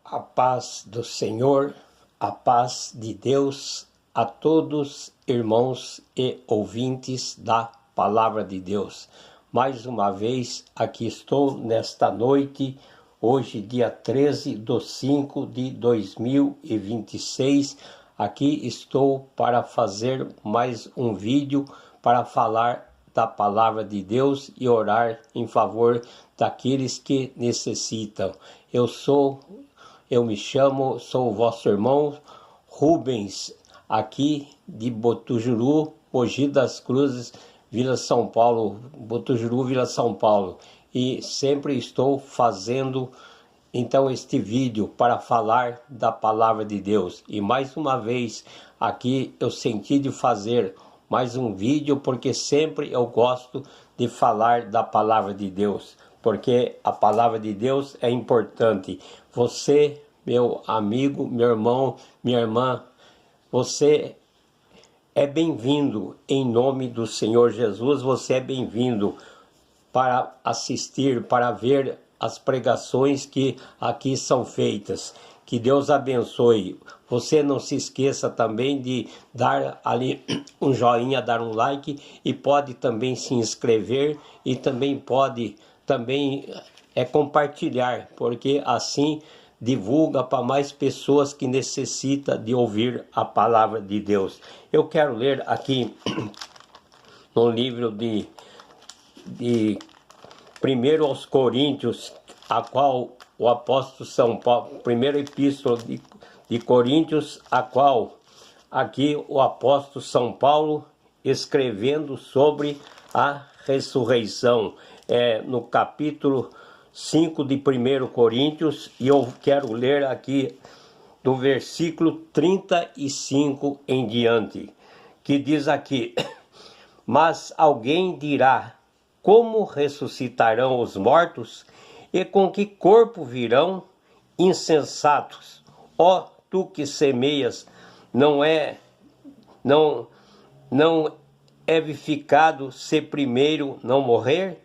A paz do Senhor, a paz de Deus a todos, irmãos e ouvintes da Palavra de Deus. Mais uma vez, aqui estou nesta noite, hoje dia 13/5/2026. Aqui estou para fazer mais um vídeo para falar da Palavra de Deus e orar em favor daqueles que necessitam. Eu me chamo, sou o vosso irmão Rubens, aqui de Botujuru, Mogi das Cruzes, Vila São Paulo, Botujuru, Vila São Paulo. E sempre estou fazendo então este vídeo para falar da Palavra de Deus. E mais uma vez aqui eu senti de fazer mais um vídeo porque sempre eu gosto de falar da Palavra de Deus. Porque a Palavra de Deus é importante. Você, meu amigo, meu irmão, minha irmã, você é bem-vindo em nome do Senhor Jesus. Você é bem-vindo para assistir, para ver as pregações que aqui são feitas. Que Deus abençoe. Você não se esqueça também de dar ali um joinha, dar um like e pode também se inscrever e também pode compartilhar, porque assim divulga para mais pessoas que necessitam de ouvir a palavra de Deus. Eu quero ler aqui no livro de 1 aos Coríntios, a qual o apóstolo São Paulo, primeira epístola de Coríntios, a qual aqui o apóstolo São Paulo escrevendo sobre a ressurreição. No capítulo 5 de 1 Coríntios, e eu quero ler aqui do versículo 35 em diante, que diz aqui: Mas alguém dirá, como ressuscitarão os mortos? E com que corpo virão? Insensatos! Ó, tu que semeias, não é edificado se primeiro não morrer?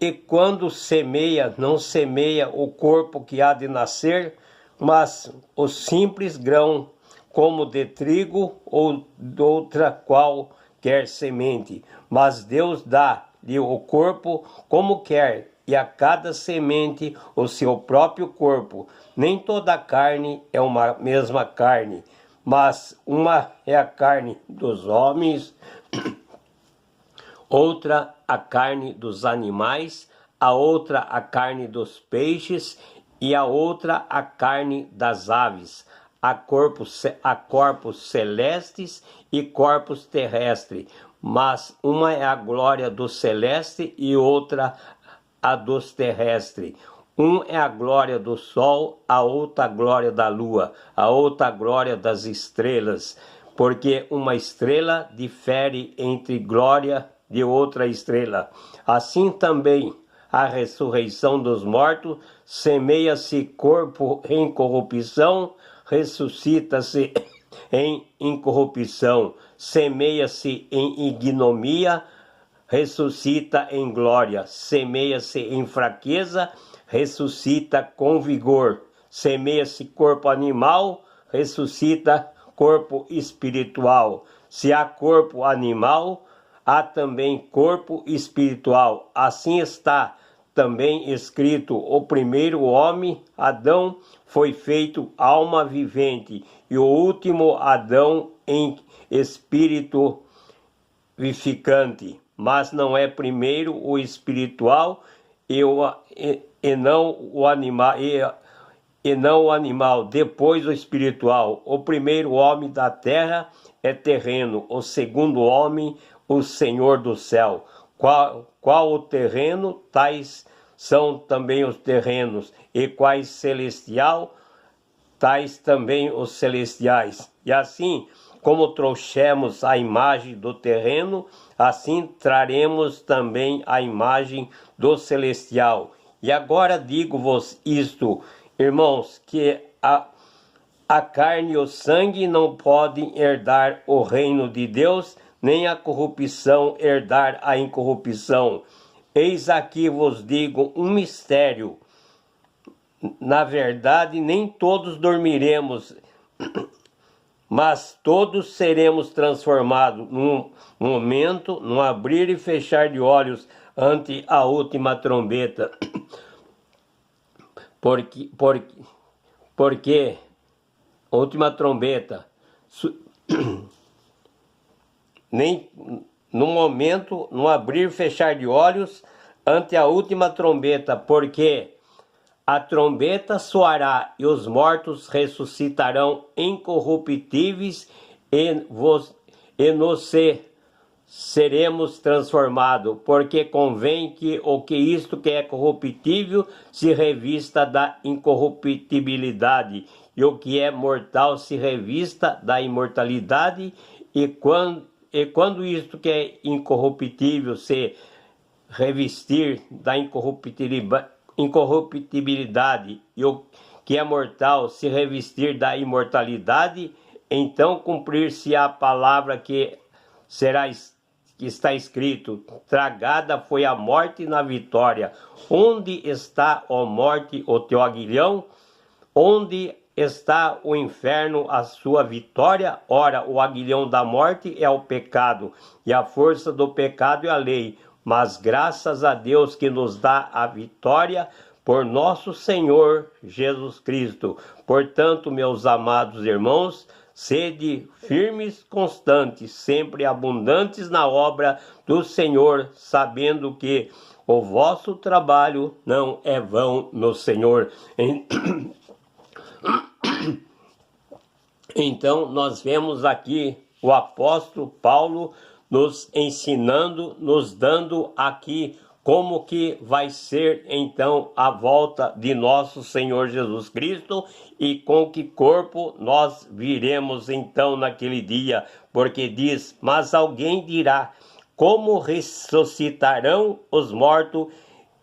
E quando semeia, não semeia o corpo que há de nascer, mas o simples grão, como de trigo ou de outra qualquer semente. Mas Deus dá-lhe o corpo como quer, e a cada semente o seu próprio corpo. Nem toda a carne é uma mesma carne, mas uma é a carne dos homens, outra a carne dos animais, a outra a carne dos peixes e a outra a carne das aves. Há corpos celestes e corpos terrestres, mas uma é a glória do celeste e outra a dos terrestres. Um é a glória do sol, a outra a glória da lua, a outra a glória das estrelas, porque uma estrela difere entre glória de outra estrela. Assim também a ressurreição dos mortos, semeia-se corpo em corrupção, ressuscita-se em incorrupção, semeia-se em ignomia, ressuscita em glória, semeia-se em fraqueza, ressuscita com vigor, semeia-se corpo animal, ressuscita corpo espiritual. Se há corpo animal, há também corpo espiritual. Assim está também escrito: o primeiro homem, Adão, foi feito alma vivente, e o último Adão em espírito vivificante. Mas não é primeiro o espiritual e não o animal, depois o espiritual. O primeiro homem da terra é terreno, o segundo homem o Senhor do céu. Qual o terreno, tais são também os terrenos, e quais celestial, tais também os celestiais. E assim como trouxemos a imagem do terreno, assim traremos também a imagem do celestial. E agora digo-vos isto, irmãos, que a carne e o sangue não podem herdar o reino de Deus, nem a corrupção herdar a incorrupção. Eis aqui vos digo um mistério: na verdade, nem todos dormiremos, mas todos seremos transformados num momento, num abrir e fechar de olhos ante a última trombeta. Porque a última trombeta, nem no momento, no abrir e fechar de olhos ante a última trombeta, porque a trombeta soará e os mortos ressuscitarão incorruptíveis e nós seremos transformados, porque convém que o que isto que é corruptível se revista da incorruptibilidade, e o que é mortal se revista da imortalidade, e quando isto que é incorruptível se revestir da incorruptibilidade e o que é mortal se revestir da imortalidade, então cumprir-se a palavra que está escrito: tragada foi a morte na vitória. Onde está, ó morte, o teu aguilhão? Onde está o inferno, a sua vitória? Ora, o aguilhão da morte é o pecado, e a força do pecado é a lei. Mas graças a Deus que nos dá a vitória por nosso Senhor Jesus Cristo. Portanto, meus amados irmãos, sede firmes, constantes, sempre abundantes na obra do Senhor, sabendo que o vosso trabalho não é vão no Senhor. Então, nós vemos aqui o apóstolo Paulo nos ensinando, nos dando aqui como que vai ser então a volta de nosso Senhor Jesus Cristo e com que corpo nós viremos então naquele dia, porque diz: mas alguém dirá, como ressuscitarão os mortos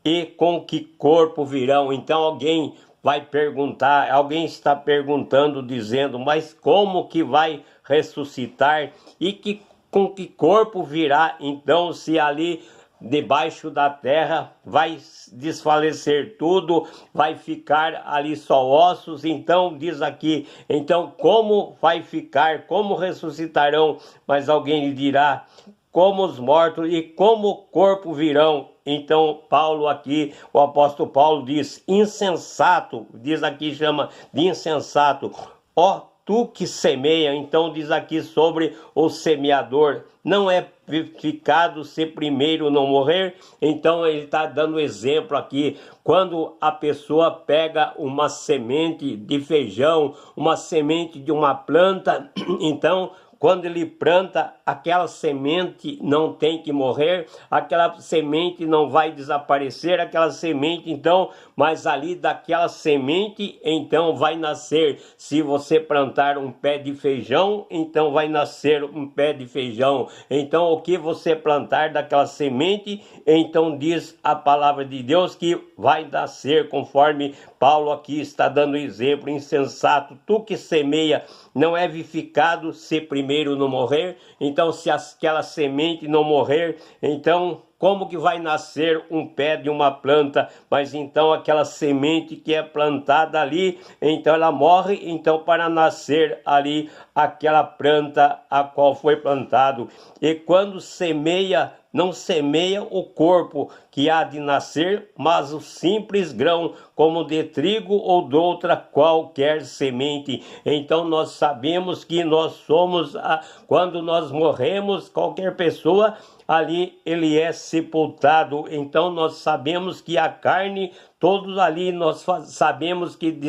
e com que corpo virão? Então alguém vai perguntar, alguém está perguntando, dizendo: mas como que vai ressuscitar e com que corpo virá? Então, se ali debaixo da terra vai desfalecer tudo, vai ficar ali só ossos, então diz aqui, então como vai ficar, como ressuscitarão? Mas alguém lhe dirá, como os mortos e como o corpo virão. Então Paulo aqui, o apóstolo Paulo diz: insensato, diz aqui, chama de insensato, ó tu que semeia. Então diz aqui sobre o semeador: não é vivificado se primeiro não morrer? Então ele está dando exemplo aqui, quando a pessoa pega uma semente de feijão, uma semente de uma planta, então quando ele planta, aquela semente não tem que morrer, aquela semente não vai desaparecer, aquela semente então, mas ali daquela semente então vai nascer, se você plantar um pé de feijão, então vai nascer um pé de feijão. Então o que você plantar daquela semente, então diz a palavra de Deus que vai nascer, conforme Paulo aqui está dando exemplo: insensato, tu que semeia, não é vivificado se primeiro não morrer? Então se aquela semente não morrer, então como que vai nascer um pé de uma planta? Mas então aquela semente que é plantada ali, então ela morre, então para nascer ali aquela planta a qual foi plantado. E quando semeia, não semeia o corpo que há de nascer, mas o simples grão, como de trigo ou de outra qualquer semente. Então nós sabemos que nós somos, quando nós morremos, qualquer pessoa, ali ele é sepultado. Então nós sabemos que a carne, todos ali nós sabemos que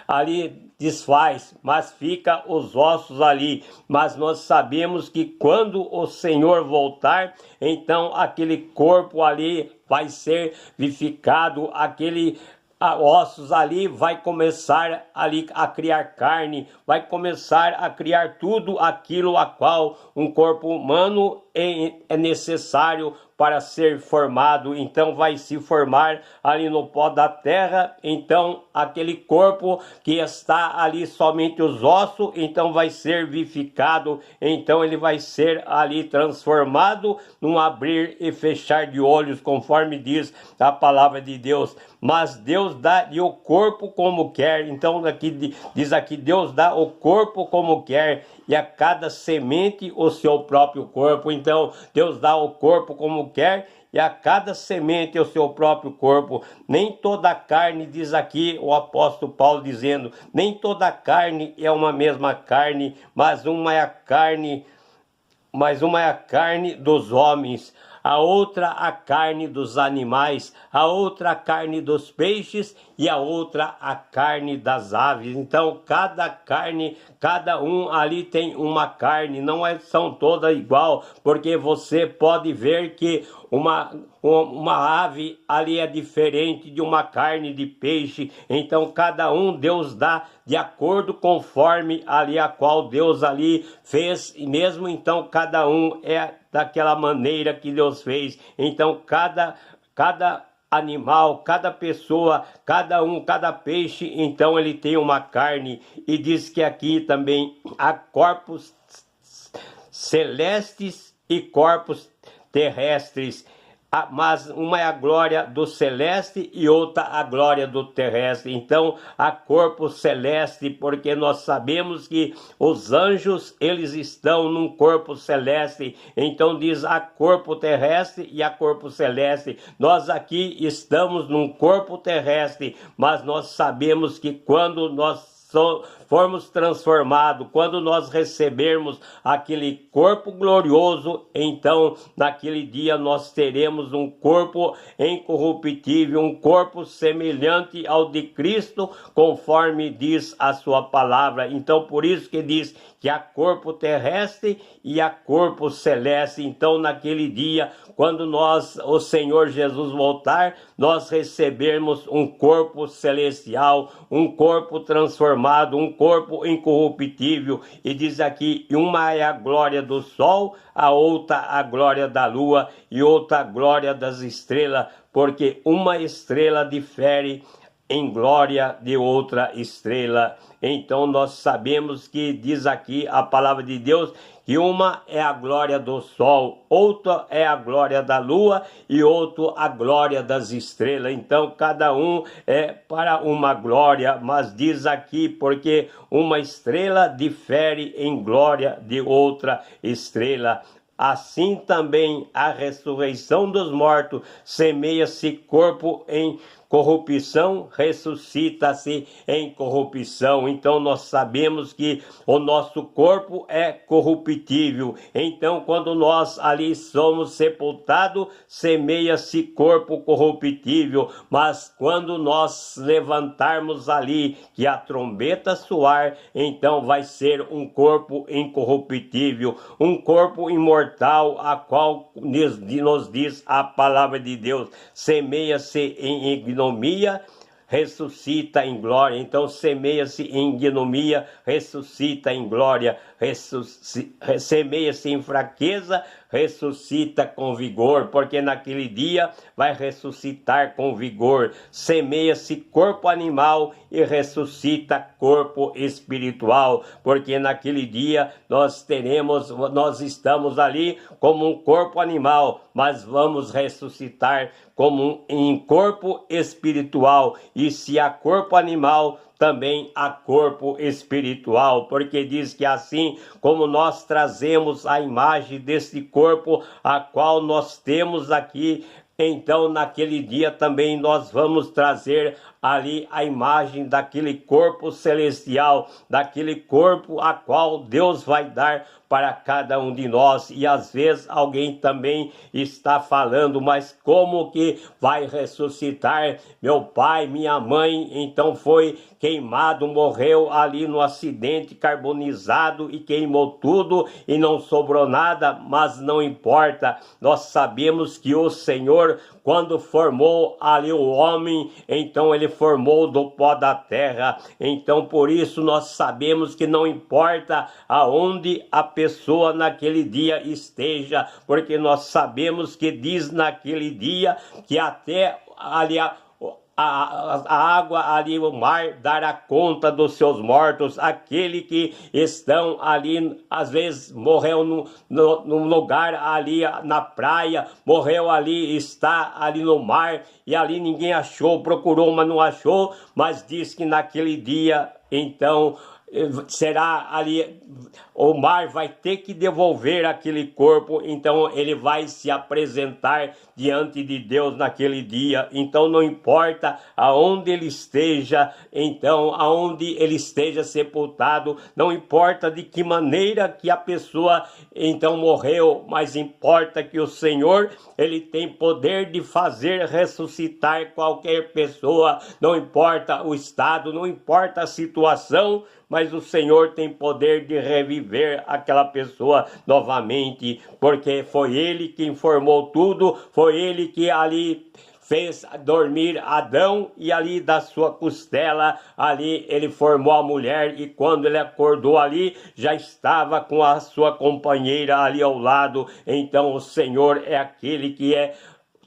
ali desfaz, mas fica os ossos ali. Mas nós sabemos que quando o Senhor voltar, então aquele corpo ali vai ser vivificado, aquele ossos ali vai começar ali a criar carne, vai começar a criar tudo aquilo a qual um corpo humano é necessário para ser formado, então vai se formar ali no pó da terra. Então aquele corpo que está ali somente os ossos, então vai ser vivificado, então ele vai ser ali transformado num abrir e fechar de olhos, conforme diz a palavra de Deus. Mas Deus dá-lhe o corpo como quer. Então aqui diz aqui, Deus dá o corpo como quer, e a cada semente o seu próprio corpo. Então Deus dá o corpo como quer, e a cada semente o seu próprio corpo. Nem toda a carne, diz aqui o apóstolo Paulo dizendo, nem toda a carne é uma mesma carne, mas uma é a carne dos homens, a outra a carne dos animais, a outra a carne dos peixes e a outra a carne das aves. Então cada carne, cada um ali tem uma carne, não são todas igual, porque você pode ver que uma ave ali é diferente de uma carne de peixe. Então cada um Deus dá de acordo conforme ali a qual Deus ali fez, e mesmo então cada um é daquela maneira que Deus fez. Então cada animal, cada pessoa, cada peixe, então ele tem uma carne. E diz que aqui também há corpos celestes e corpos terrestres, mas uma é a glória do celeste e outra a glória do terrestre. Então há corpo celeste, porque nós sabemos que os anjos, eles estão num corpo celeste. Então diz, há corpo terrestre e há corpo celeste. Nós aqui estamos num corpo terrestre, mas nós sabemos que quando nós formos transformados, quando nós recebermos aquele corpo glorioso, então naquele dia nós teremos um corpo incorruptível, um corpo semelhante ao de Cristo, conforme diz a sua palavra. Então por isso que diz que há corpo terrestre e há corpo celeste. Então naquele dia, quando o Senhor Jesus voltar, nós recebermos um corpo celestial, um corpo transformado, um corpo incorruptível. E diz aqui, uma é a glória do sol, a outra a glória da lua e outra a glória das estrelas, porque uma estrela difere em glória de outra estrela. Então nós sabemos que diz aqui a palavra de Deus que uma é a glória do sol, outra é a glória da lua e outra a glória das estrelas. Então cada um é para uma glória, mas diz aqui porque uma estrela difere em glória de outra estrela. Assim também a ressurreição dos mortos, semeia-se corpo em corrupção, ressuscita-se em corrupção. Então nós sabemos que o nosso corpo é corruptível. Então quando nós ali somos sepultados, semeia-se corpo corruptível. Mas quando nós levantarmos ali, que a trombeta soar, então vai ser um corpo incorruptível, um corpo imortal, a qual nos diz a palavra de Deus, semeia-se em ignomia, ressuscita em glória. Então semeia-se em ignomia, ressuscita em glória, semeia-se em fraqueza, ressuscita com vigor, porque naquele dia vai ressuscitar com vigor. Semeia-se corpo animal e ressuscita corpo espiritual, porque naquele dia nós estamos ali como um corpo animal, mas vamos ressuscitar como em corpo espiritual. E se há corpo animal, também há corpo espiritual, porque diz que assim como nós trazemos a imagem desse corpo, a qual nós temos aqui, então naquele dia também nós vamos trazer ali a imagem daquele corpo celestial, daquele corpo a qual Deus vai dar para cada um de nós. E às vezes alguém também está falando, mas como que vai ressuscitar? Meu pai, minha mãe, então foi queimado, morreu ali no acidente, carbonizado, e queimou tudo e não sobrou nada. Mas não importa, nós sabemos que o Senhor, quando formou ali o homem, então ele formou do pó da terra. Então por isso nós sabemos que não importa aonde a pessoa naquele dia esteja, porque nós sabemos que diz naquele dia que até ali a água ali, o mar, dará conta dos seus mortos. Aquele que estão ali, às vezes morreu no lugar ali na praia, morreu ali, está ali no mar, e ali ninguém achou, procurou, mas não achou, mas diz que naquele dia, então, será ali, o mar vai ter que devolver aquele corpo, então ele vai se apresentar diante de Deus naquele dia. Então não importa aonde ele esteja, então aonde ele esteja sepultado, não importa de que maneira que a pessoa então morreu, mas importa que o Senhor, ele tem poder de fazer ressuscitar qualquer pessoa, não importa o estado, não importa a situação, mas o Senhor tem poder de reviver aquela pessoa novamente, porque foi Ele que informou tudo, foi Ele que ali fez dormir Adão, e ali da sua costela, ali ele formou a mulher, e quando ele acordou ali, já estava com a sua companheira ali ao lado. Então o Senhor é aquele que é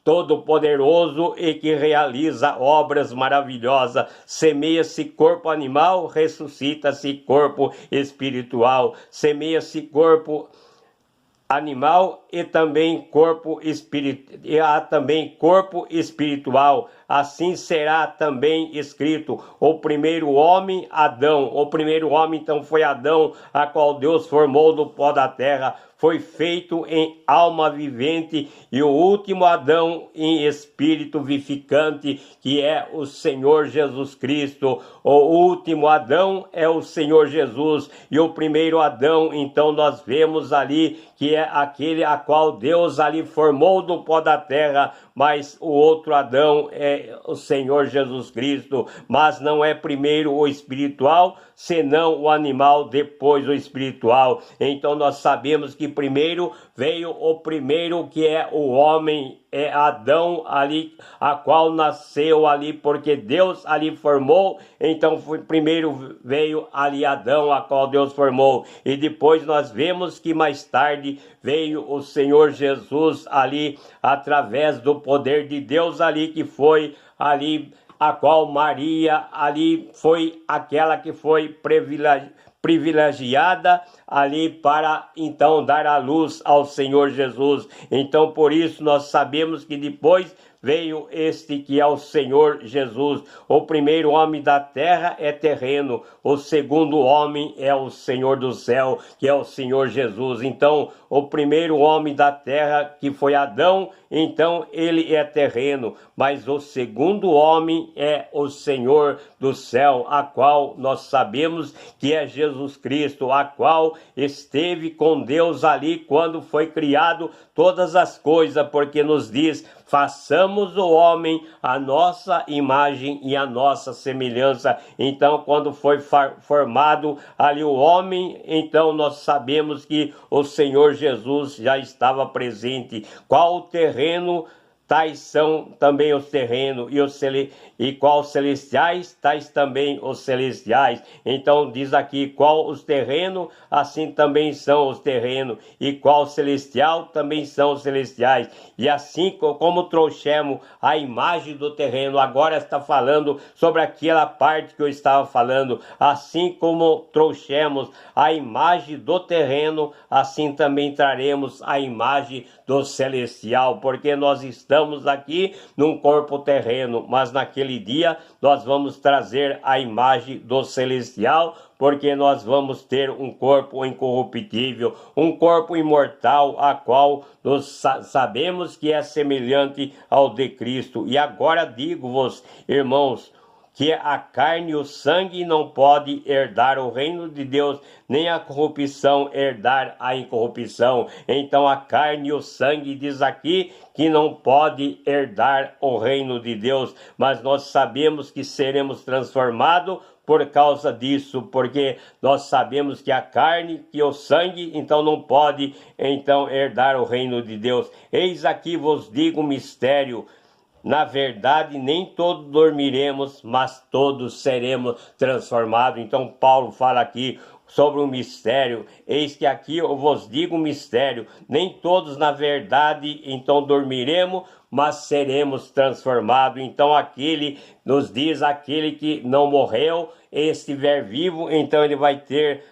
todo-poderoso e que realiza obras maravilhosas. Semeia-se corpo animal, ressuscita-se corpo espiritual. Semeia-se corpo animal e também corpo espiritual. Assim será também escrito: o primeiro homem, Adão. O primeiro homem, então, foi Adão, a qual Deus formou do pó da terra, foi feito em alma vivente, e o último Adão em espírito vivificante, que é o Senhor Jesus Cristo. O último Adão é o Senhor Jesus, e o primeiro Adão, então, nós vemos ali que é aquele a qual Deus ali formou do pó da terra, mas o outro Adão é o Senhor Jesus Cristo. Mas não é primeiro o espiritual, senão o animal, depois o espiritual. Então nós sabemos que primeiro veio o primeiro, que é o homem, é Adão ali, a qual nasceu ali, porque Deus ali formou. Então primeiro veio ali Adão, a qual Deus formou, e depois nós vemos que mais tarde veio o Senhor Jesus ali, através do poder de Deus ali, que foi ali a qual Maria ali foi aquela que foi privilegiada ali para então dar a luz ao Senhor Jesus. Então por isso nós sabemos que depois veio este que é o Senhor Jesus. O primeiro homem da terra é terreno, o segundo homem é o Senhor do céu, que é o Senhor Jesus. Então o primeiro homem da terra, que foi Adão, então ele é terreno, mas o segundo homem é o Senhor do céu, a qual nós sabemos que é Jesus Cristo, a qual esteve com Deus ali quando foi criado todas as coisas, porque nos diz: façamos o homem a nossa imagem e a nossa semelhança. Então quando foi formado ali o homem, então nós sabemos que o Senhor Jesus já estava presente. Qual o terreno, tais são também os terrenos, e qual celestiais, tais também os celestiais. Então diz aqui: qual os terrenos, assim também são os terrenos, e qual celestial, também são os celestiais. E assim como trouxemos a imagem do terreno, agora está falando sobre aquela parte que eu estava falando, assim como trouxemos a imagem do terreno, assim também traremos a imagem do celestial, porque nós estamos aqui num corpo terreno, mas naquele dia nós vamos trazer a imagem do celestial, porque nós vamos ter um corpo incorruptível, um corpo imortal, a qual nós sabemos que é semelhante ao de Cristo. E agora digo-vos, irmãos, que a carne e o sangue não pode herdar o reino de Deus, nem a corrupção herdar a incorrupção. Então a carne e o sangue diz aqui que não pode herdar o reino de Deus, mas nós sabemos que seremos transformados por causa disso, porque nós sabemos que a carne e o sangue então não pode então herdar o reino de Deus. Eis aqui vos digo um mistério: na verdade, nem todos dormiremos, mas todos seremos transformados. Então Paulo fala aqui sobre o mistério. Eis que aqui eu vos digo um mistério. Nem todos, na verdade, então dormiremos, mas seremos transformados. Então aquele, nos diz, aquele que não morreu e estiver vivo, então ele vai ter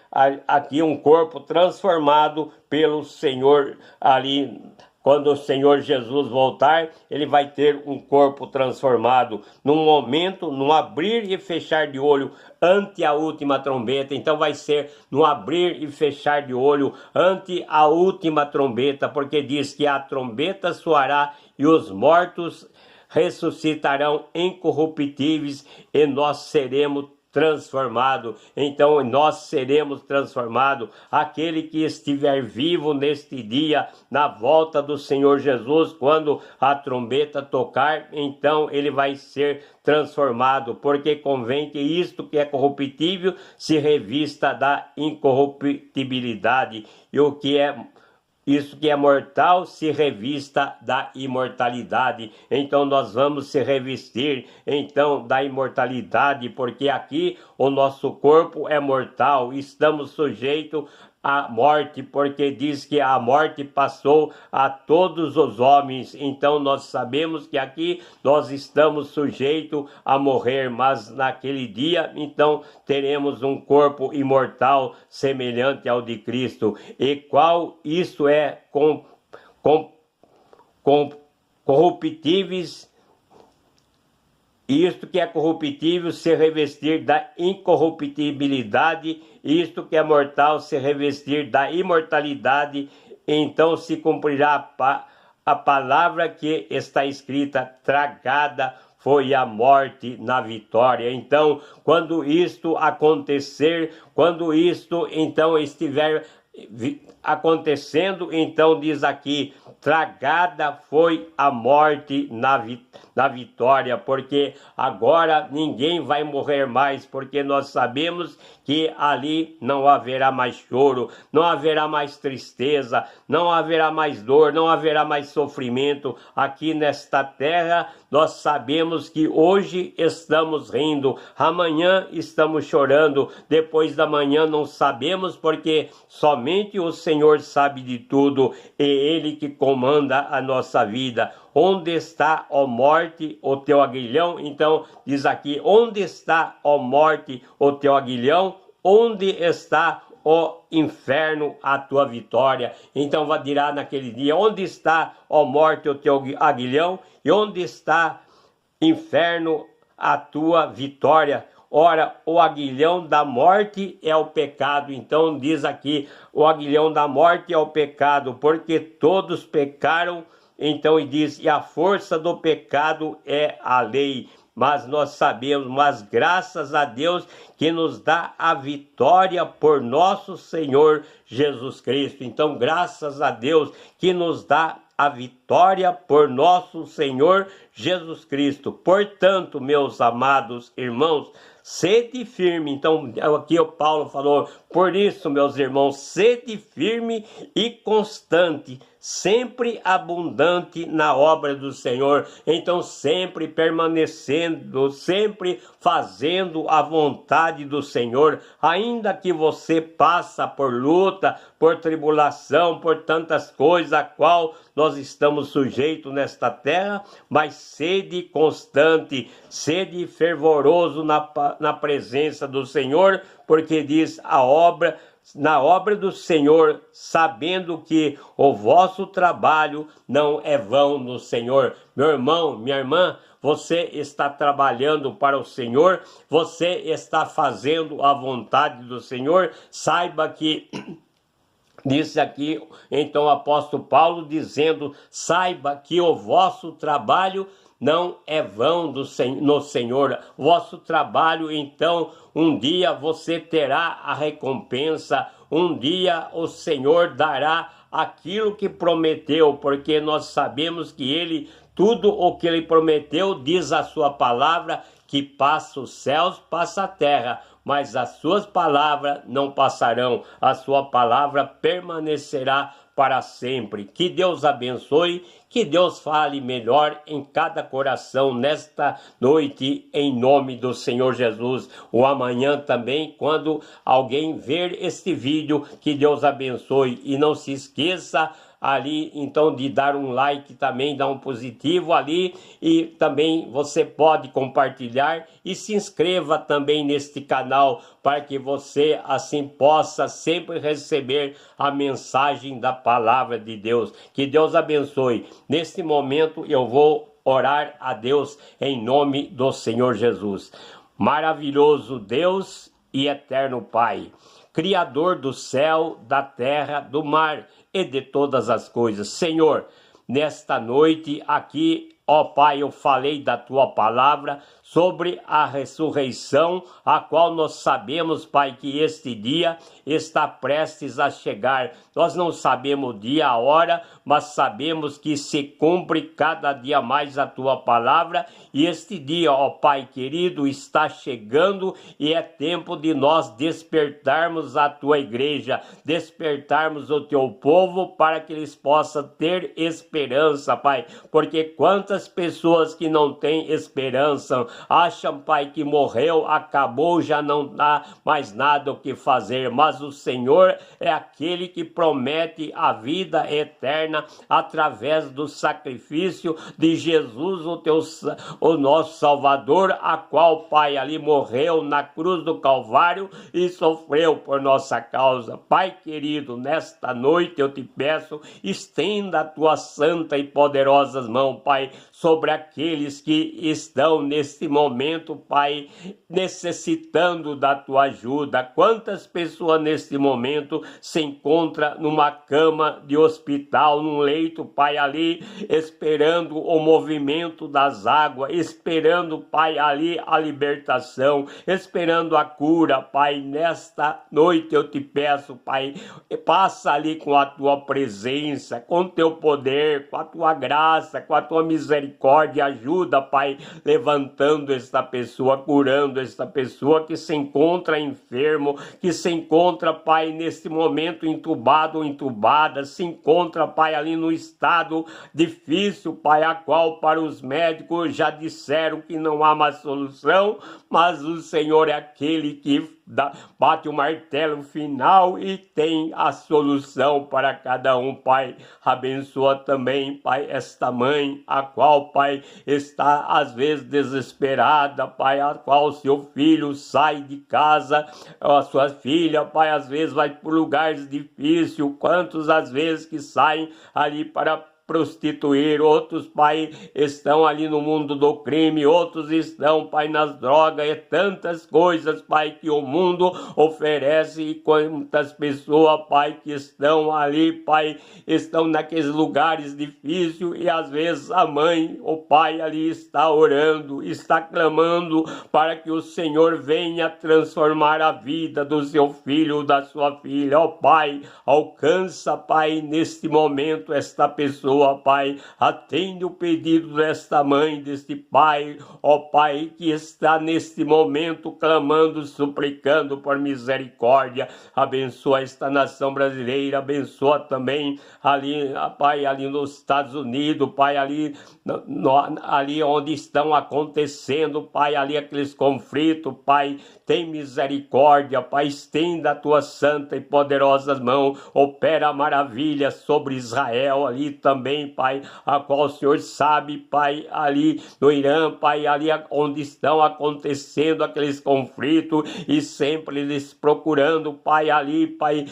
aqui um corpo transformado pelo Senhor ali. Quando o Senhor Jesus voltar, ele vai ter um corpo transformado num momento, num abrir e fechar de olho ante a última trombeta. Então vai ser no abrir e fechar de olho ante a última trombeta, porque diz que a trombeta soará e os mortos ressuscitarão incorruptíveis e nós seremos transformado. Então nós seremos transformados. Aquele que estiver vivo neste dia, na volta do Senhor Jesus, quando a trombeta tocar, então ele vai ser transformado, porque convém que isto que é corruptível se revista da incorruptibilidade, e o que é isso que é mortal se revista da imortalidade. Então nós vamos se revestir então da imortalidade, porque aqui o nosso corpo é mortal, estamos sujeitos à morte, porque diz que a morte passou a todos os homens. Então nós sabemos que aqui nós estamos sujeitos a morrer, mas naquele dia então teremos um corpo imortal semelhante ao de Cristo. E qual isso é corruptíveis, isto que é corruptível se revestir da incorruptibilidade, isto que é mortal se revestir da imortalidade, então se cumprirá a palavra que está escrita: tragada foi a morte na vitória. Então, quando isto acontecer, quando isto então estiver acontecendo, então diz aqui: tragada foi a morte na vitória, porque agora ninguém vai morrer mais, porque nós sabemos que ali não haverá mais choro, não haverá mais tristeza, não haverá mais dor, não haverá mais sofrimento. Aqui nesta terra nós sabemos que hoje estamos rindo, amanhã estamos chorando, depois da manhã não sabemos, porque somente o Senhor sabe de tudo, é Ele que comanda a nossa vida. Onde está, ó morte, o teu aguilhão? Então diz aqui: onde está, ó morte, o teu aguilhão? Onde está, ó inferno, a tua vitória? Então dirá naquele dia: onde está, ó morte, o teu aguilhão? E onde está, inferno, a tua vitória? Ora, o aguilhão da morte é o pecado. Então diz aqui: o aguilhão da morte é o pecado, porque todos pecaram. Então e diz: e a força do pecado é a lei. Mas nós sabemos, mas graças a Deus que nos dá a vitória por nosso Senhor Jesus Cristo. Então graças a Deus que nos dá a vitória por nosso Senhor Jesus Cristo. Portanto, meus amados irmãos, sede firme. Então aqui o Paulo falou: por isso, meus irmãos, sede firme e constante, sempre abundante na obra do Senhor. Então sempre permanecendo, sempre fazendo a vontade do Senhor, ainda que você passa por luta, por tribulação, por tantas coisas a qual nós estamos sujeitos nesta terra, mas sede constante, sede fervoroso na presença do Senhor, porque diz na obra do Senhor, sabendo que o vosso trabalho não é vão no Senhor. Meu irmão, minha irmã, você está trabalhando para o Senhor, você está fazendo a vontade do Senhor. Saiba que disse aqui, então, o apóstolo Paulo dizendo: saiba que o vosso trabalho não é vão no Senhor. Vosso trabalho, então, um dia você terá a recompensa, um dia o Senhor dará aquilo que prometeu, porque nós sabemos que Ele, tudo o que Ele prometeu, diz a sua palavra, que passa os céus, passa a terra, mas as suas palavras não passarão, a sua palavra permanecerá para sempre. Que Deus abençoe, que Deus fale melhor em cada coração nesta noite, em nome do Senhor Jesus. Ou amanhã também, quando alguém ver este vídeo, que Deus abençoe. E não se esqueça ali então de dar um like também, dar um positivo ali, e também você pode compartilhar e se inscreva também neste canal para que você assim possa sempre receber a mensagem da palavra de Deus. Que Deus abençoe. Neste momento eu vou orar a Deus em nome do Senhor Jesus. Maravilhoso Deus e eterno Pai, Criador do céu, da terra, do mar e de todas as coisas. Senhor, nesta noite aqui, ó Pai, eu falei da Tua palavra sobre a ressurreição, a qual nós sabemos, Pai, que este dia está prestes a chegar. Nós não sabemos o dia, a hora, mas sabemos que se cumpre cada dia mais a Tua palavra, e este dia, ó Pai querido, está chegando e é tempo de nós despertarmos a Tua igreja, despertarmos o Teu povo para que eles possam ter esperança, Pai, porque quantas pessoas que não têm esperança, acham, Pai, que morreu, acabou, já não dá mais nada o que fazer, mas o Senhor é aquele que promete a vida eterna através do sacrifício de Jesus, o nosso Salvador, a qual, Pai, ali morreu na cruz do Calvário e sofreu por nossa causa. Pai querido, nesta noite eu te peço, estenda a tua santa e poderosas mãos, Pai, sobre aqueles que estão neste momento, Pai, necessitando da tua ajuda. Quantas pessoas neste momento se encontram numa cama de hospital, num leito, Pai, ali, esperando o movimento das águas, esperando, Pai, ali a libertação, esperando a cura, Pai. Nesta noite eu te peço, Pai, passa ali com a tua presença, com teu poder, com a tua graça, com a tua misericórdia, ajuda, Pai, levantando esta pessoa, curando esta pessoa que se encontra enfermo, que se encontra, Pai, neste momento entubado ou entubada, se encontra, Pai, ali no estado difícil, Pai, a qual para os médicos já disseram que não há mais solução, mas o Senhor é aquele que bate o martelo final e tem a solução para cada um, Pai. Abençoa também, Pai, esta mãe, a qual, Pai, está às vezes desesperada, Pai, a qual seu filho sai de casa, a sua filha, Pai, às vezes vai por lugares difíceis, quantos às vezes que saem ali para prostituir, outros, Pai, estão ali no mundo do crime, outros estão, Pai, nas drogas, e tantas coisas, Pai, que o mundo oferece, e quantas pessoas, Pai, que estão ali, Pai, estão naqueles lugares difíceis, e às vezes a mãe, o pai ali está orando, está clamando para que o Senhor venha transformar a vida do seu filho, da sua filha. Ó Pai, alcança, Pai, neste momento esta pessoa, Pai, atende o pedido desta mãe, deste pai, ó Pai, que está neste momento clamando, suplicando por misericórdia. Abençoa esta nação brasileira, abençoa também ali, Pai, ali nos Estados Unidos, Pai, ali onde estão acontecendo, Pai, ali aqueles conflitos, Pai, tem misericórdia, Pai, estenda a tua santa e poderosas mãos, opera maravilha sobre Israel ali também, Pai, a qual o Senhor sabe, Pai, ali no Irã, Pai, ali onde estão acontecendo aqueles conflitos, e sempre eles procurando, Pai, ali, Pai,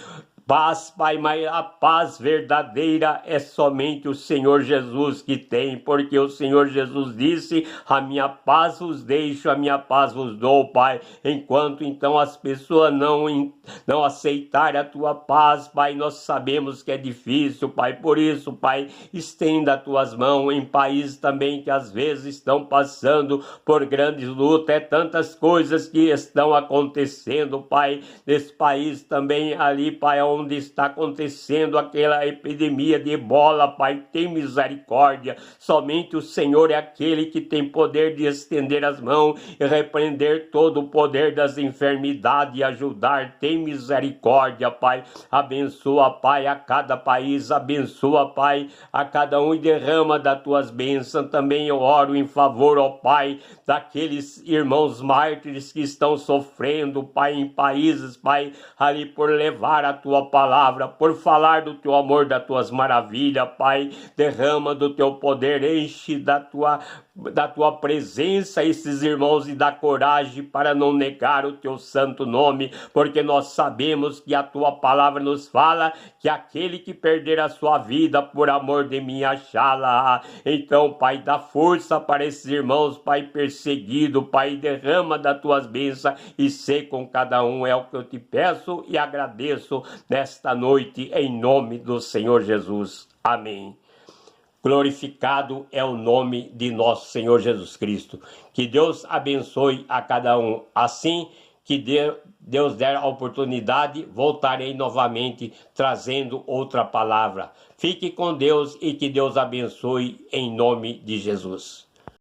paz, Pai, mas a paz verdadeira é somente o Senhor Jesus que tem, porque o Senhor Jesus disse, a minha paz vos deixo, a minha paz vos dou, Pai. Enquanto então as pessoas não aceitarem a tua paz, Pai, nós sabemos que é difícil, Pai, por isso, Pai, estenda as tuas mãos em países também que às vezes estão passando por grandes lutas, é tantas coisas que estão acontecendo, Pai, nesse país também ali, Pai, onde onde está acontecendo aquela epidemia de ebola, Pai, tem misericórdia. Somente o Senhor é aquele que tem poder de estender as mãos e repreender todo o poder das enfermidades e ajudar. Tem misericórdia, Pai. Abençoa, Pai, a cada país, abençoa, Pai, a cada um e derrama das tuas bênçãos. Também eu oro em favor, ó Pai, daqueles irmãos mártires que estão sofrendo, Pai, em países, Pai, ali por levar a tua palavra, por falar do teu amor, das tuas maravilhas, Pai. Derrama do teu poder, enche da tua presença esses irmãos e dá coragem para não negar o teu santo nome, porque nós sabemos que a tua palavra nos fala que aquele que perder a sua vida por amor de mim achá-la. Então, Pai, dá força para esses irmãos, Pai, perseguido, Pai, derrama das tuas bênçãos e sei com cada um, é o que eu te peço e agradeço nesta noite, em nome do Senhor Jesus. Amém. Glorificado é o nome de nosso Senhor Jesus Cristo. Que Deus abençoe a cada um. Assim que Deus der a oportunidade, voltarei novamente trazendo outra palavra. Fique com Deus e que Deus abençoe em nome de Jesus.